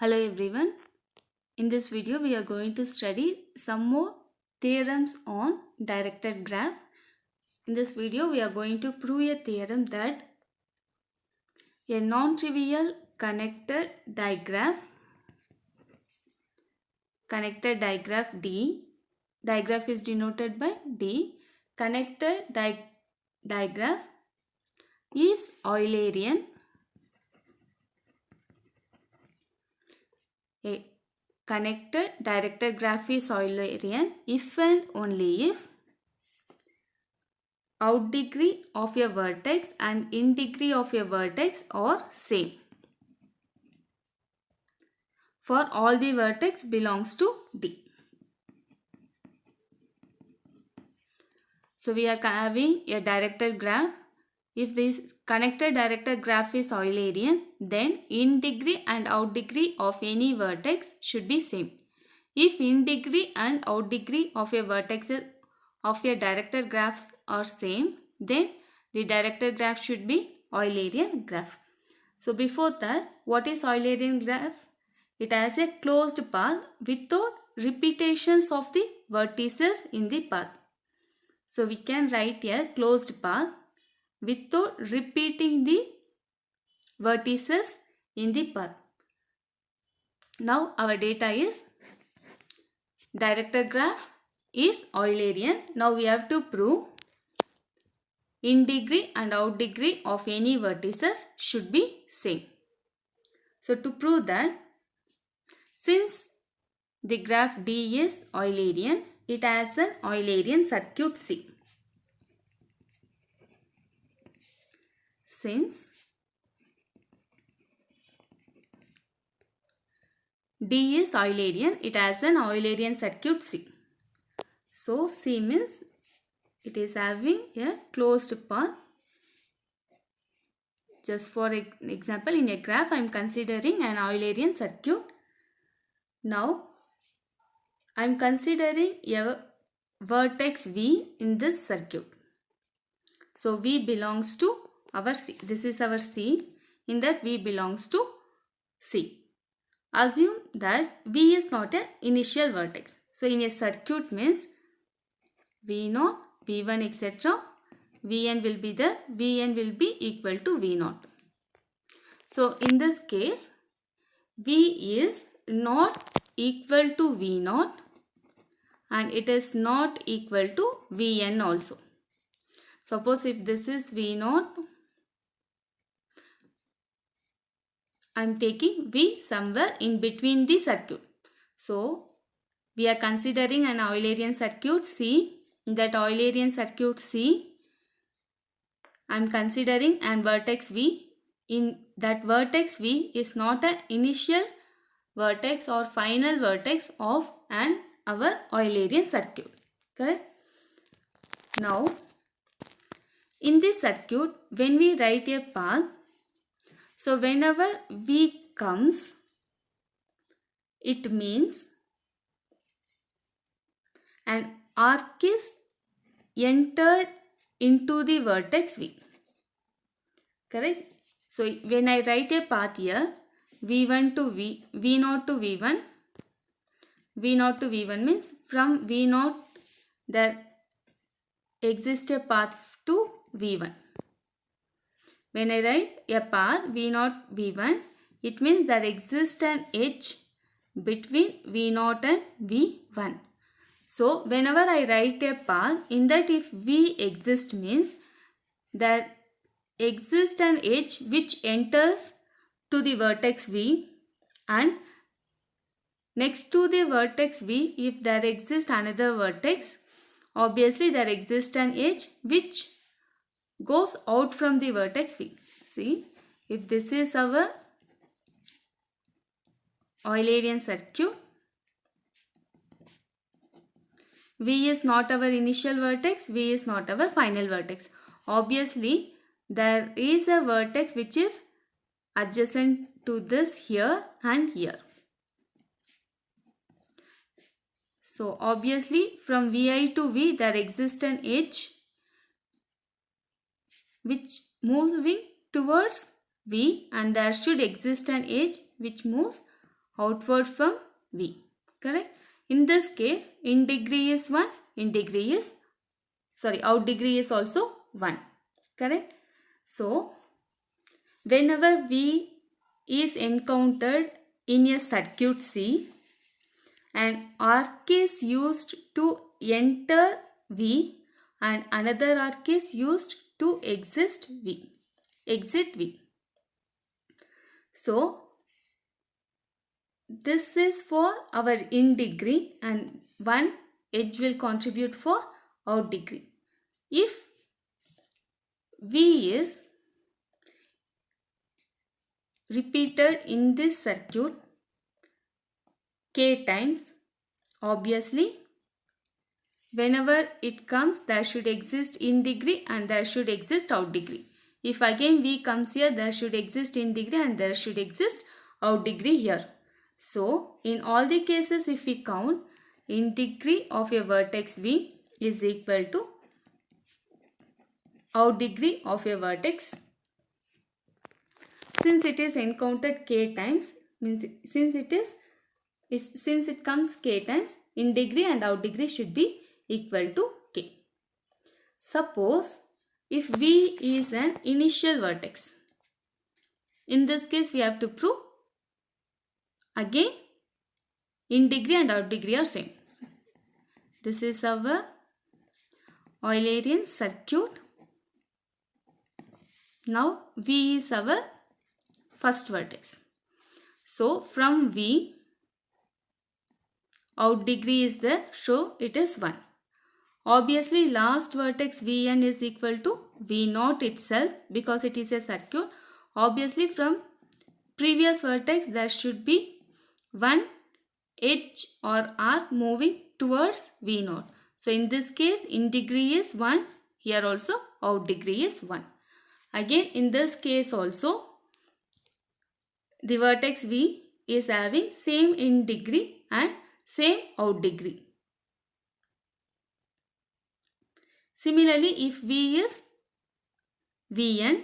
Hello everyone. In this video we are going to study some more theorems on directed graph. In this video we are going to prove a theorem that a non-trivial connected digraph D, digraph is denoted by D, digraph is Eulerian. A connected directed graph is Eulerian if and only if out degree of a vertex and in degree of a vertex are same. For all the vertex belongs to D. So we are having a directed graph. If this connected directed graph is Eulerian, then in degree and out degree of any vertex should be same. If in degree and out degree of a vertex of a directed graphs are same, then the directed graph should be Eulerian graph. So before that, what is Eulerian graph? It has a closed path without repetitions of the vertices in the path. So we can write a closed path without repeating the vertices in the path. Now our data is directed graph is Eulerian. Now we have to prove in degree and out degree of any vertices should be same. So to prove that, since the graph D is Eulerian, it has an Eulerian circuit C. Since D is Eulerian, it has an Eulerian circuit C. So C means it is having a closed path. Just for example, in a graph I am considering an Eulerian circuit. Now I am considering a vertex V in this circuit. So V belongs to our C. This is our C. In that V belongs to C. Assume that V is not an initial vertex. So in a circuit means V0, V1 etc. Vn will be there. Vn will be equal to V0. So in this case, V is not equal to V0 and it is not equal to Vn also. Suppose if this is V0, I am taking V somewhere in between the circuit. So we are considering an Eulerian circuit C. In that Eulerian circuit C, I am considering an vertex V. In that vertex V is not an initial vertex or final vertex of our Eulerian circuit. Correct? Now, in this circuit, when we write a path, so whenever V comes, it means an arc is entered into the vertex V. Correct? So when I write a path here, V0 to V1, V0 to V1 means from V0 there exists a path to V1. When I write a path V0, V1, it means there exists an edge between V0 and V1. So whenever I write a path, in that if V exists means there exists an edge which enters to the vertex V, and next to the vertex V, if there exists another vertex, obviously there exists an edge which goes out from the vertex V. See, if this is our Eulerian circuit, V is not our initial vertex, V is not our final vertex. Obviously, there is a vertex which is adjacent to this here and here. So, obviously, from Vi to V, there exists an edge which moving towards V, and there should exist an edge which moves outward from V. Correct? In this case, in degree is 1, out degree is also 1. Correct? So, whenever V is encountered in a circuit C, an arc is used to enter V and another arc is used to exit V. So, this is for our in degree and one edge will contribute for out degree. If V is repeated in this circuit K times, obviously whenever it comes there should exist in degree and there should exist out degree. If again V comes here, there should exist in degree and there should exist out degree here. So in all the cases if we count, in degree of a vertex V is equal to out degree of a vertex. Since it is encountered K times, means since it comes K times, in degree and out degree should be equal to K. Suppose if V is an initial vertex, in this case we have to prove again in degree and out degree are same. This is our Eulerian circuit. Now V is our first vertex. So from V, out degree is there, so it is 1. Obviously last vertex Vn is equal to V0 itself because it is a circuit. Obviously from previous vertex there should be one edge or arc moving towards V0. So in this case in degree is 1, here also out degree is 1. Again in this case also the vertex V is having same in degree and same out degree. Similarly, if V is Vn,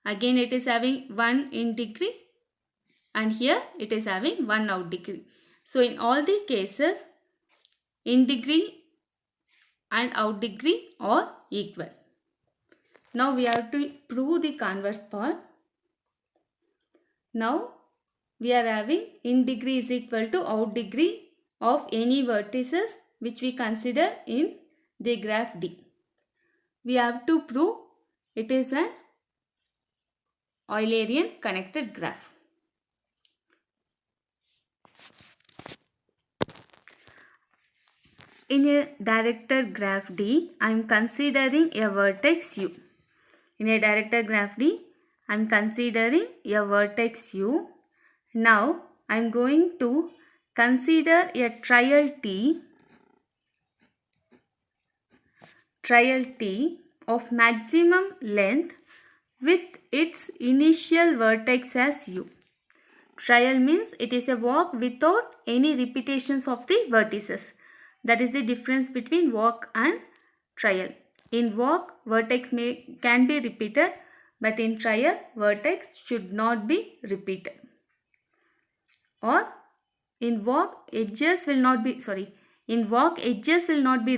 again it is having 1 in degree and here it is having 1 out degree. So in all the cases, in degree and out degree are equal. Now we have to prove the converse part. Now we are having in degree is equal to out degree of any vertices which we consider in the graph D. We have to prove it is an Eulerian connected graph. In a directed graph D, I am considering a vertex U. In a directed graph D, I am considering a vertex U. Now, I am going to consider a trial T of maximum length with its initial vertex as U. Trial means it is a walk without any repetitions of the vertices. That is the difference between walk and trial. In walk, vertex can be repeated, but in trial, vertex should not be repeated. Or in walk, edges will not be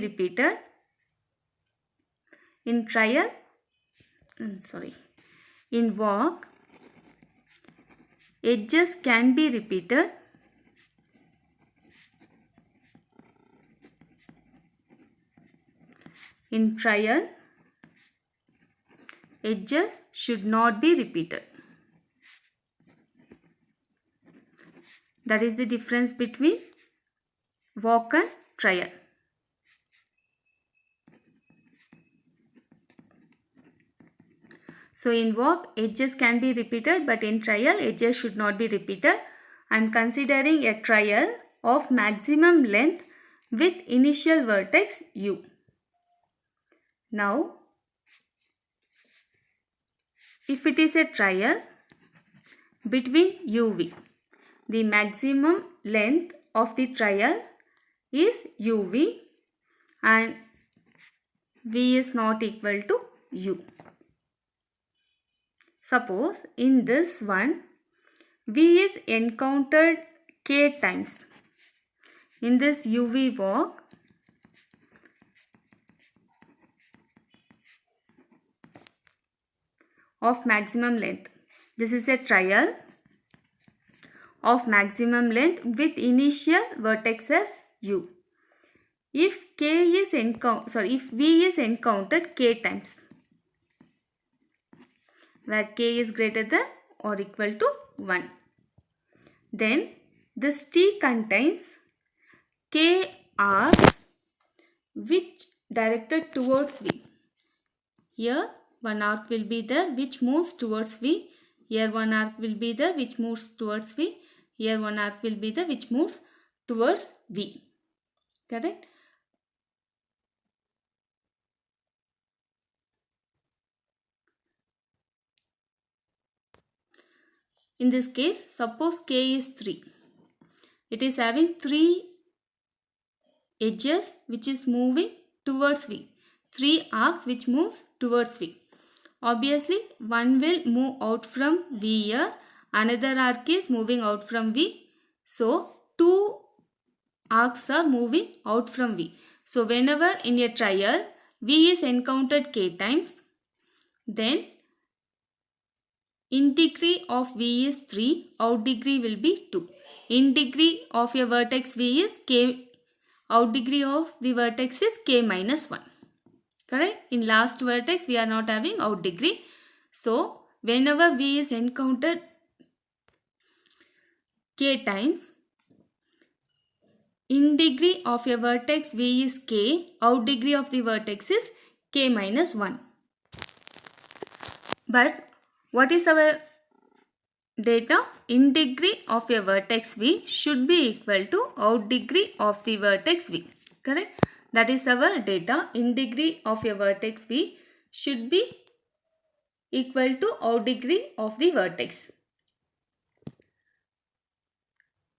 repeated. In trial, in walk, edges can be repeated. In trial, edges should not be repeated. That is the difference between walk and trial. So in walk, edges can be repeated, but in trial, edges should not be repeated. I am considering a trial of maximum length with initial vertex U. Now, if it is a trial between UV, the maximum length of the trial is UV and V is not equal to U. Suppose in this one, V is encountered k times. In this UV walk, of maximum length. This is a trial of maximum length with initial vertex as u. If if v is encountered k times, where k is greater than or equal to 1, then this T contains k arcs which directed towards V. Here one arc will be there which moves towards V. Here one arc will be there which moves towards V. Here one arc will be there which moves towards V. Correct? In this case, suppose k is 3. It is having 3 edges which is moving towards V. 3 arcs which moves towards V. Obviously, one will move out from V here. Another arc is moving out from V. So, 2 arcs are moving out from V. So, whenever in a trial V is encountered k times, then in degree of V is 3, out degree will be 2. In degree of a vertex V is k, out degree of the vertex is k minus 1. Correct? In last vertex we are not having out degree. So, whenever V is encountered k times, in degree of a vertex V is k, out degree of the vertex is k minus 1. But what is our data? In degree of a vertex V should be equal to out degree of the vertex V. Correct? That is our data. In degree of a vertex V should be equal to out degree of the vertex.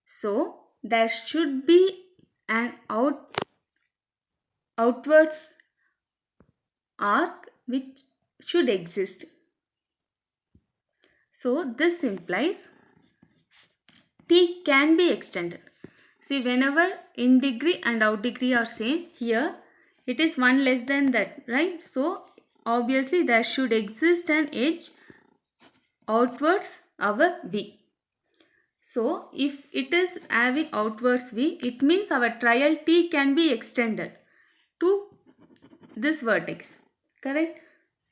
So, there should be an outwards arc which should exist. So, this implies T can be extended. See, whenever in degree and out degree are same, here it is 1 less than that, right? So, obviously there should exist an edge outwards our V. So, if it is having outwards V, it means our trial T can be extended to this vertex. Correct?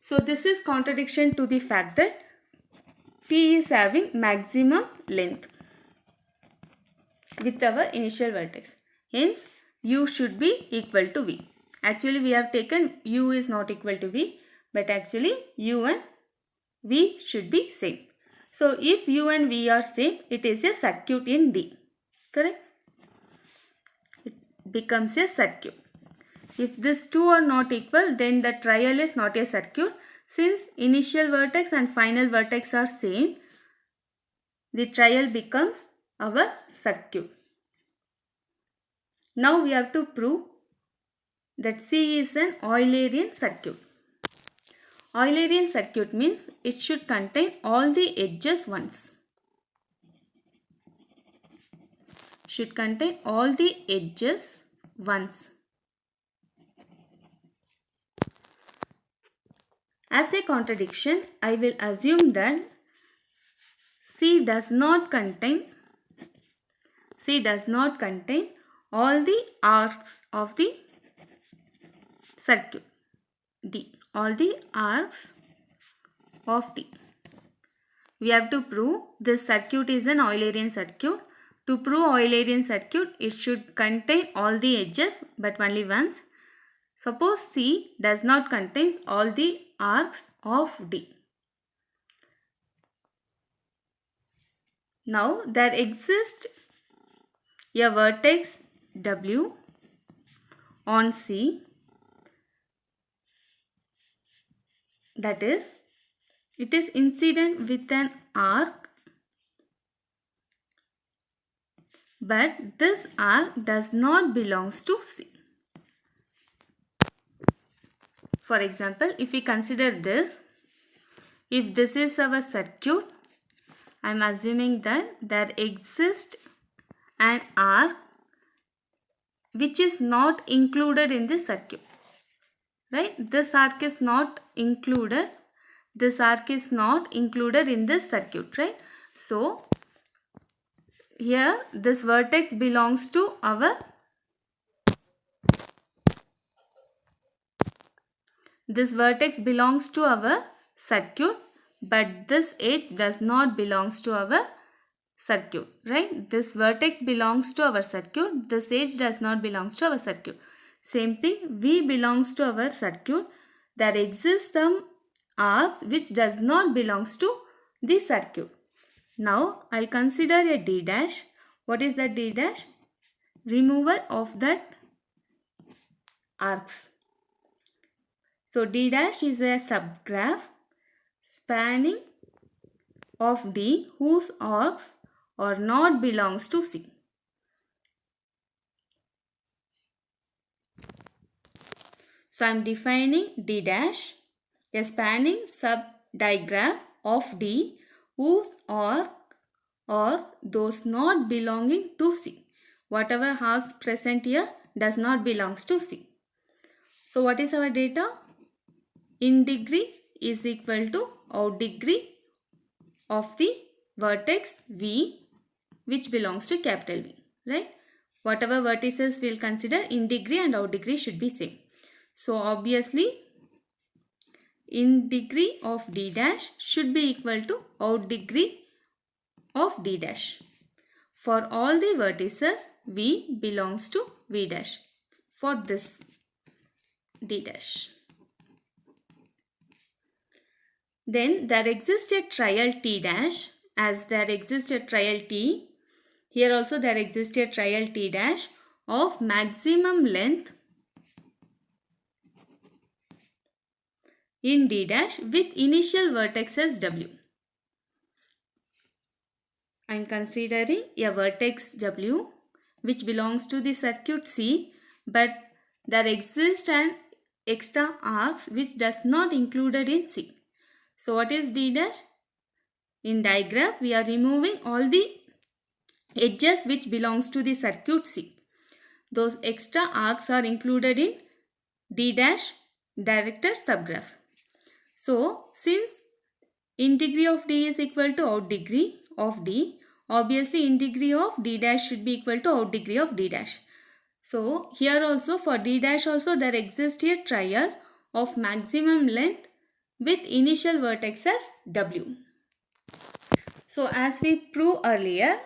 So, this is contradiction to the fact that T is having maximum length with our initial vertex. Hence, U should be equal to V. Actually, we have taken U is not equal to V, but actually U and V should be same. So, if U and V are same, it is a circuit in D. Correct? It becomes a circuit. If these two are not equal, then the trial is not a circuit. Since initial vertex and final vertex are same, the trial becomes our circuit. Now we have to prove that C is an Eulerian circuit. Eulerian circuit means it should contain all the edges once. Should contain all the edges once. As a contradiction, I will assume that C does not contain all the arcs of the circuit D. All the arcs of D. We have to prove this circuit is an Eulerian circuit. To prove Eulerian circuit, it should contain all the edges but only once. Suppose C does not contain all the arcs of D. Now there exists a vertex W on C, that is, it is incident with an arc, but this arc does not belongs to C. For example, if we consider this, if this is our circuit, I am assuming that there exists an arc which is not included in this circuit. Right? This arc is not included. This arc is not included in this circuit. Right? So, here this vertex belongs to our circuit, but this edge does not belongs to our circuit, right? This vertex belongs to our circuit, this edge does not belongs to our circuit. Same thing, V belongs to our circuit. There exists some arcs which does not belongs to the circuit. Now, I'll consider a D dash. What is that D dash? Removal of that arcs. So, D dash is a subgraph spanning of D whose arcs or not belongs to C. So, I am defining D dash, a spanning subdigraph of D whose arc or those not belonging to C. Whatever arcs present here does not belongs to C. So, what is our data? In degree is equal to out degree of the vertex V which belongs to capital V, right? Whatever vertices we'll consider, in degree and out degree should be same. So obviously in degree of D dash should be equal to out degree of D dash. For all the vertices, V belongs to V dash for this D dash. Then there exists a trial T dash, as there exists a trial T. Here also there exists a trial T dash of maximum length in D dash with initial vertex as W. I am considering a vertex W which belongs to the circuit C, but there exists an extra arcs which does not included in C. So what is D dash? In digraph we are removing all the edges which belongs to the circuit C. Those extra arcs are included in D dash directed subgraph. So since in degree of D is equal to out degree of D, obviously in degree of D dash should be equal to out degree of D dash. So here also for D dash also there exists a trial of maximum length with initial vertex as W. So as we proved earlier,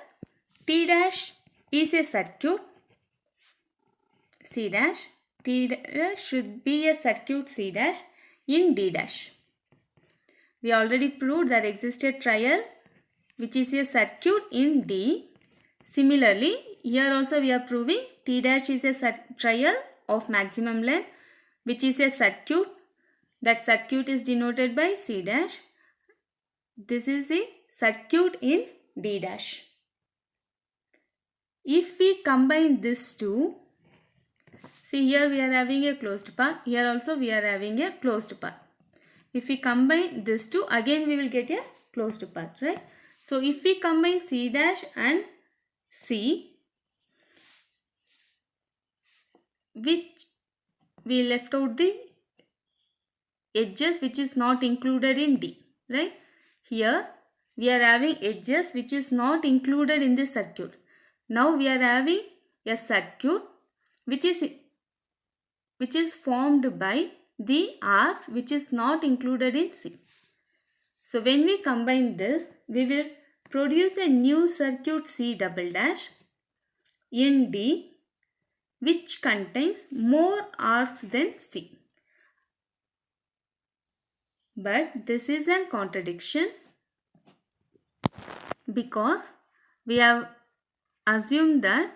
T dash is a circuit C dash. T dash should be a circuit C dash in D dash. We already proved there exists a trial which is a circuit in D. Similarly, here also we are proving T dash is a trial of maximum length which is a circuit. That circuit is denoted by C dash. This is a circuit in D dash. If we combine these two, see here we are having a closed path. Here also we are having a closed path. If we combine these two, again we will get a closed path, right? So if we combine C dash and C, which we left out the edges which is not included in D, right? Here we are having edges which is not included in the circuit. Now we are having a circuit which is formed by the arcs which is not included in C. So when we combine this, we will produce a new circuit C double dash in D which contains more arcs than C. But this is a contradiction because we have assumed that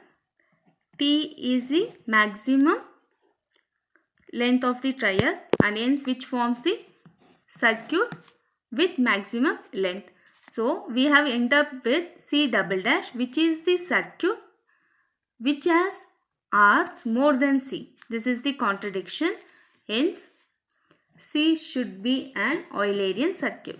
T is the maximum length of the trial and hence which forms the circuit with maximum length. So we have ended up with C double dash which is the circuit which has arcs more than C. This is the contradiction. Hence C should be an Eulerian circuit.